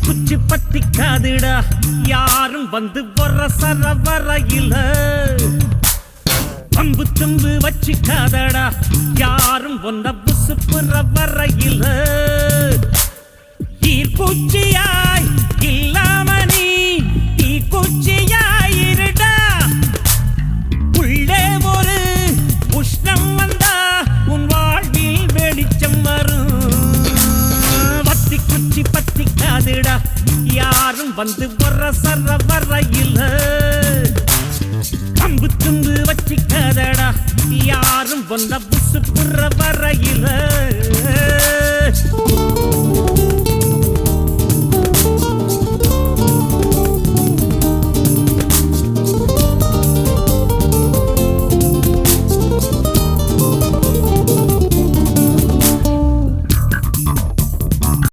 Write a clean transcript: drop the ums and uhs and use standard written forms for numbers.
குச்சி பத்திக்காதுடா யாரும் வந்து வர சர வரையில பம்பு தும்பு வச்சுக்காதடா யாரும் ஒன்ன புசு புற வரையில ஈர்ப்பூச்சியாய் இல்லாம நீ தீக்குச்சியாய் இருடா உள்ளே ஒரு உஷ்ணம் வந்தா உன் வாழ்வில் வெளிச்சம் வரும் வத்தி குச்சி பத்திக்காதுடா யாரும் வந்து வர சர வரையில பம்பு தும்பு வச்சுக்காதடா யாரும் வந்த புசு புற வரையில